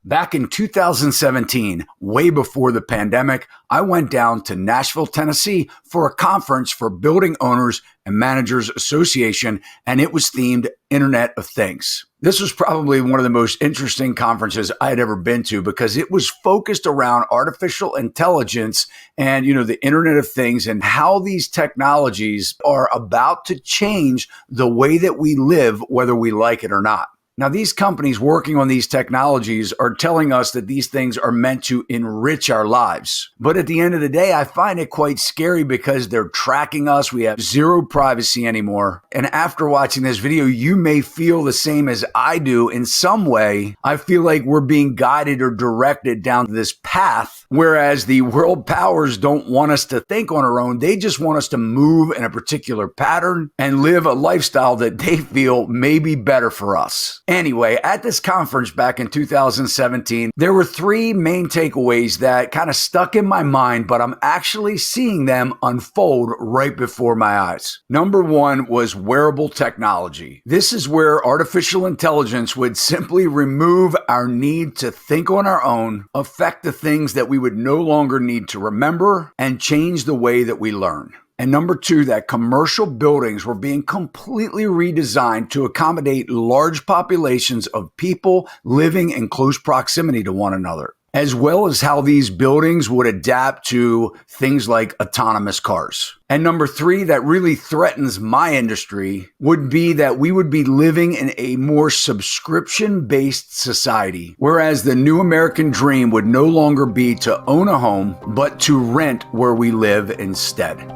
Back in 2017, way before the pandemic, I went down to Nashville, Tennessee for a conference for Building Owners and Managers Association, and it was themed Internet of Things. This was probably one of the most interesting conferences I had ever been to because it was focused around artificial intelligence and, the Internet of Things and how these technologies are about to change the way that we live, whether we like it or not. Now, these companies working on these technologies are telling us that these things are meant to enrich our lives. But at the end of the day, I find it quite scary because they're tracking us. We have zero privacy anymore. And after watching this video, you may feel the same as I do in some way. I feel like we're being guided or directed down this path, whereas the world powers don't want us to think on our own. They just want us to move in a particular pattern and live a lifestyle that they feel may be better for us. Anyway, at this conference back in 2017, there were three main takeaways that kind of stuck in my mind, but I'm actually seeing them unfold right before my eyes. Number one was wearable technology. This is where artificial intelligence would simply remove our need to think on our own, affect the things that we would no longer need to remember, and change the way that we learn. And number two, that commercial buildings were being completely redesigned to accommodate large populations of people living in close proximity to one another, as well as how these buildings would adapt to things like autonomous cars. And number three, that really threatens my industry, would be that we would be living in a more subscription-based society, whereas the new American dream would no longer be to own a home, but to rent where we live instead.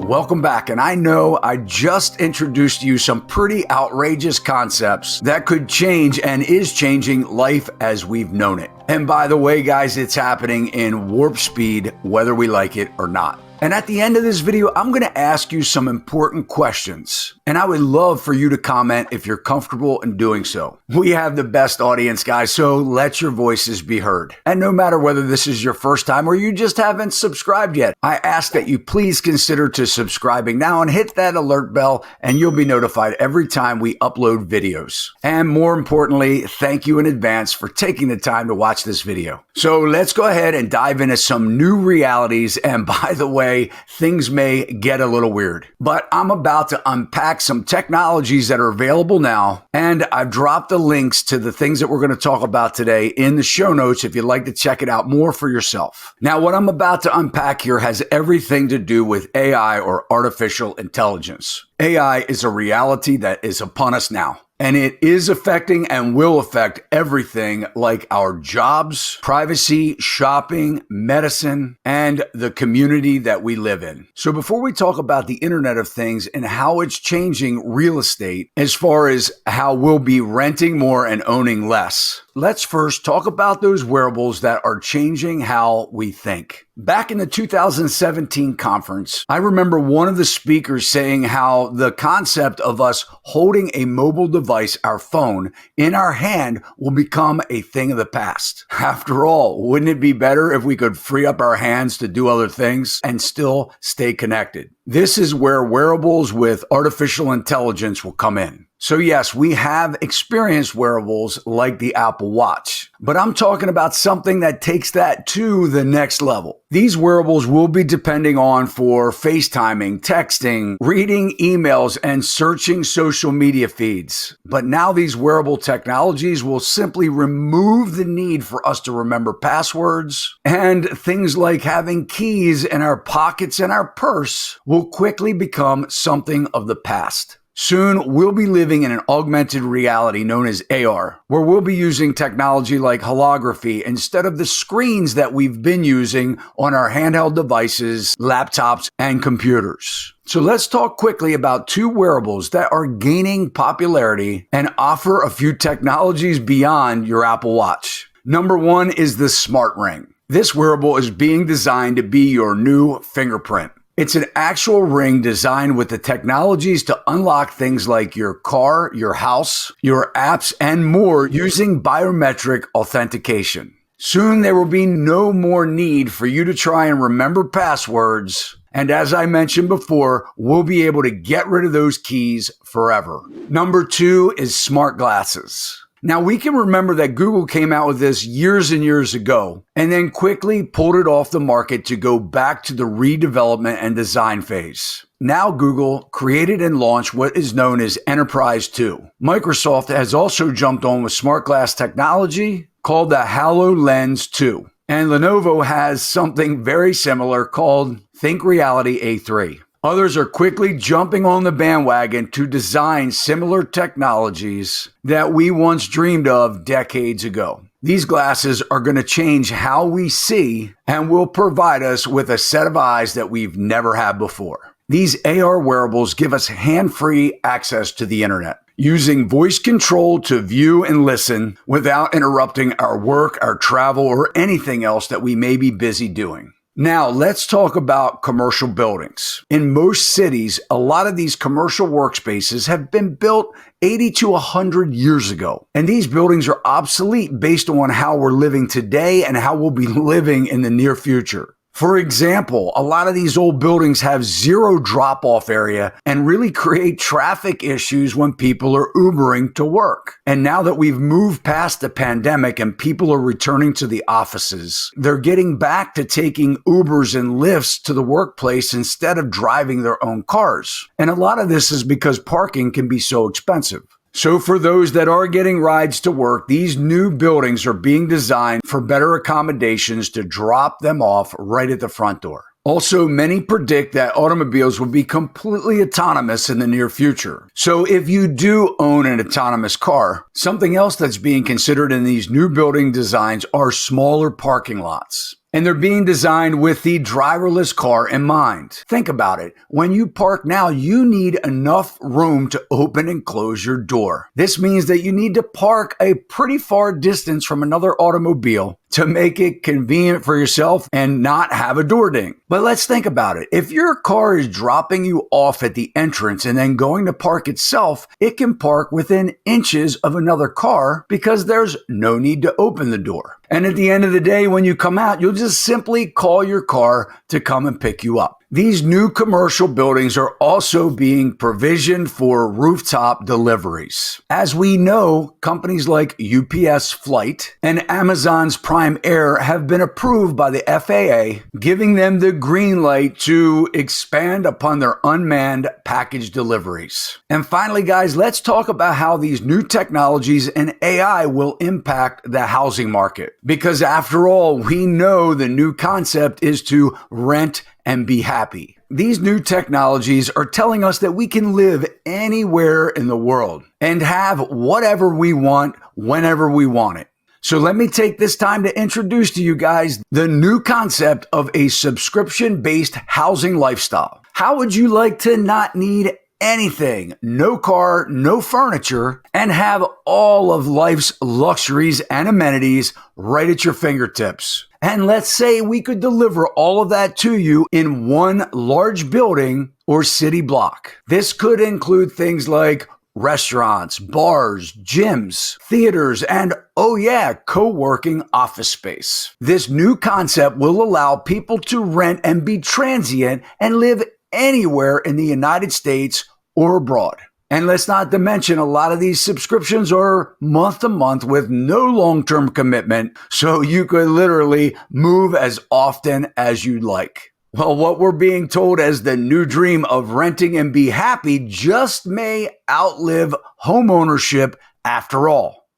Welcome back, and I know I just introduced you some pretty outrageous concepts that could change and is changing life as we've known it. And by the way, guys, it's happening in warp speed, whether we like it or not. And at the end of this video, I'm going to ask you some important questions. And I would love for you to comment if you're comfortable in doing so. We have the best audience, guys, so let your voices be heard. And no matter whether this is your first time or you just haven't subscribed yet, I ask that you please consider to subscribing now and hit that alert bell, and you'll be notified every time we upload videos. And more importantly, thank you in advance for taking the time to watch this video. So let's go ahead and dive into some new realities. And by the way, things may get a little weird, but I'm about to unpack some technologies that are available now, and I've dropped the links to the things that we're going to talk about today in the show notes if you'd like to check it out more for yourself. Now, what I'm about to unpack here has everything to do with AI, or artificial intelligence. AI is a reality that is upon us now. And it is affecting and will affect everything like our jobs, privacy, shopping, medicine, and the community that we live in. So before we talk about the Internet of Things and how it's changing real estate as far as how we'll be renting more and owning less, let's first talk about those wearables that are changing how we think. Back in the 2017 conference, I remember one of the speakers saying how the concept of us holding a mobile device, our phone, in our hand will become a thing of the past. After all, wouldn't it be better if we could free up our hands to do other things and still stay connected? This is where wearables with artificial intelligence will come in. So yes, we have experienced wearables like the Apple Watch, but I'm talking about something that takes that to the next level. These wearables will be depending on for FaceTiming, texting, reading emails, and searching social media feeds. But now these wearable technologies will simply remove the need for us to remember passwords, and things like having keys in our pockets and our purse will quickly become something of the past. Soon, we'll be living in an augmented reality known as AR, where we'll be using technology like holography instead of the screens that we've been using on our handheld devices, laptops, and computers. So let's talk quickly about two wearables that are gaining popularity and offer a few technologies beyond your Apple Watch. Number one is the Smart Ring. This wearable is being designed to be your new fingerprint. It's an actual ring designed with the technologies to unlock things like your car, your house, your apps, and more using biometric authentication. Soon there will be no more need for you to try and remember passwords And as I mentioned before, we'll be able to get rid of those keys forever. Number 2 is smart glasses. Now, we can remember that Google came out with this years and years ago and then quickly pulled it off the market to go back to the redevelopment and design phase. Now, Google created and launched what is known as Enterprise 2. Microsoft has also jumped on with smart glass technology called the HoloLens 2. And Lenovo has something very similar called Think Reality A3. Others are quickly jumping on the bandwagon to design similar technologies that we once dreamed of decades ago. These glasses are going to change how we see and will provide us with a set of eyes that we've never had before. These AR wearables give us hand-free access to the internet, using voice control to view and listen without interrupting our work, our travel, or anything else that we may be busy doing. Now, let's talk about commercial buildings. In most cities, a lot of these commercial workspaces have been built 80 to 100 years ago. And these buildings are obsolete based on how we're living today and how we'll be living in the near future. For example, a lot of these old buildings have zero drop-off area and really create traffic issues when people are Ubering to work. And now that we've moved past the pandemic and people are returning to the offices, they're getting back to taking Ubers and Lyfts to the workplace instead of driving their own cars. And a lot of this is because parking can be so expensive. So for those that are getting rides to work, these new buildings are being designed for better accommodations to drop them off right at the front door. Also, many predict that automobiles will be completely autonomous in the near future. So if you do own an autonomous car, something else that's being considered in these new building designs are smaller parking lots. And they're being designed with the driverless car in mind. Think about it. When you park now, you need enough room to open and close your door. This means that you need to park a pretty far distance from another automobile to make it convenient for yourself and not have a door ding. But let's think about it. If your car is dropping you off at the entrance and then going to park itself, it can park within inches of another car because there's no need to open the door. And at the end of the day, when you come out, you'll just simply call your car to come and pick you up. These new commercial buildings are also being provisioned for rooftop deliveries. As we know, companies like UPS Flight and Amazon's Prime Air have been approved by the FAA, giving them the green light to expand upon their unmanned package deliveries. And finally, guys, let's talk about how these new technologies and AI will impact the housing market. Because after all, we know the new concept is to rent and be happy. These new technologies are telling us that we can live anywhere in the world and have whatever we want whenever we want it. So let me take this time to introduce to you guys the new concept of a subscription-based housing lifestyle. How would you like to not need anything, no car, no furniture, and have all of life's luxuries and amenities right at your fingertips? And let's say we could deliver all of that to you in one large building or city block. This could include things like restaurants, bars, gyms, theaters, and oh yeah, co-working office space. This new concept will allow people to rent and be transient and live anywhere in the United States or abroad. And let's not to mention a lot of these subscriptions are month to month with no long-term commitment, so you could literally move as often as you'd like. Well, what we're being told as the new dream of renting and be happy just may outlive homeownership after all.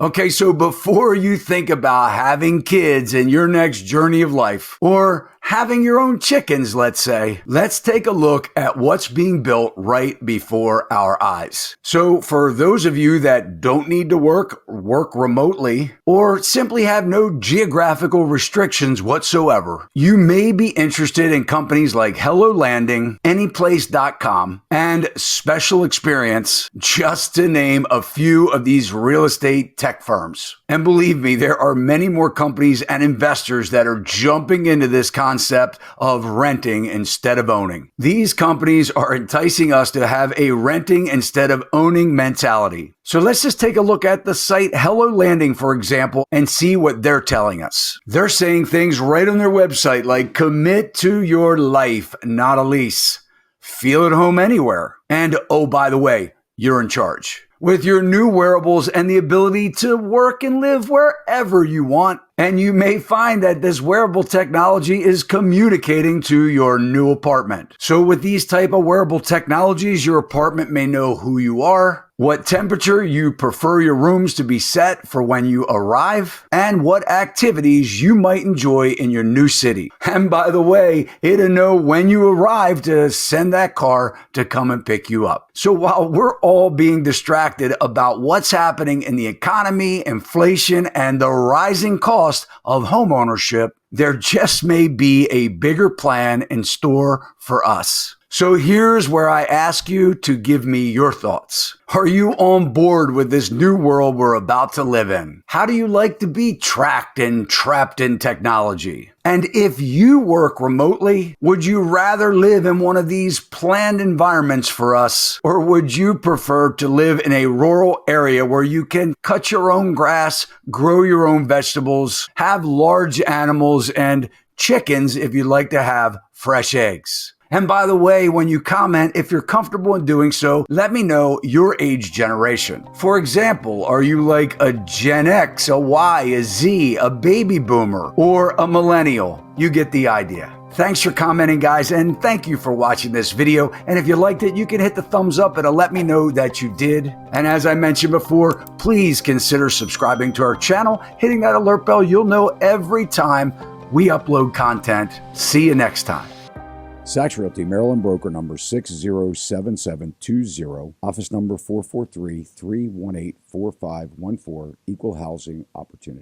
Okay, so before you think about having kids in your next journey of life, or having your own chickens, let's say, let's take a look at what's being built right before our eyes. So for those of you that don't need to work remotely, or simply have no geographical restrictions whatsoever, you may be interested in companies like Hello Landing, Anyplace.com, and Special Experience, just to name a few of these real estate tech firms. And believe me, there are many more companies and investors that are jumping into this concept concept of renting instead of owning. These companies are enticing us to have a renting instead of owning mentality. So let's just take a look at the site Hello Landing, for example, and see what they're telling us. They're saying things right on their website like commit to your life, not a lease. Feel at home anywhere. And oh, by the way, you're in charge. With your new wearables and the ability to work and live wherever you want. And you may find that this wearable technology is communicating to your new apartment. So with these type of wearable technologies, your apartment may know who you are, what temperature you prefer your rooms to be set for when you arrive, and what activities you might enjoy in your new city. And by the way, it'll know when you arrive to send that car to come and pick you up. So while we're all being distracted about what's happening in the economy, inflation, and the rising cost of homeownership, there just may be a bigger plan in store for us. So here's where I ask you to give me your thoughts. Are you on board with this new world we're about to live in? How do you like to be tracked and trapped in technology? And if you work remotely, would you rather live in one of these planned environments for us? Or would you prefer to live in a rural area where you can cut your own grass, grow your own vegetables, have large animals and chickens if you'd like to have fresh eggs? And by the way, when you comment, if you're comfortable in doing so, let me know your age generation. For example, are you like a Gen X, a Y, a Z, a baby boomer, or a millennial? You get the idea. Thanks for commenting, guys, and thank you for watching this video. And if you liked it, you can hit the thumbs up. It'll let me know that you did. And as I mentioned before, please consider subscribing to our channel, hitting that alert bell. You'll know every time we upload content. See you next time. Sachs Realty, Maryland broker number 607720, office number 443-318-4514, equal housing opportunity.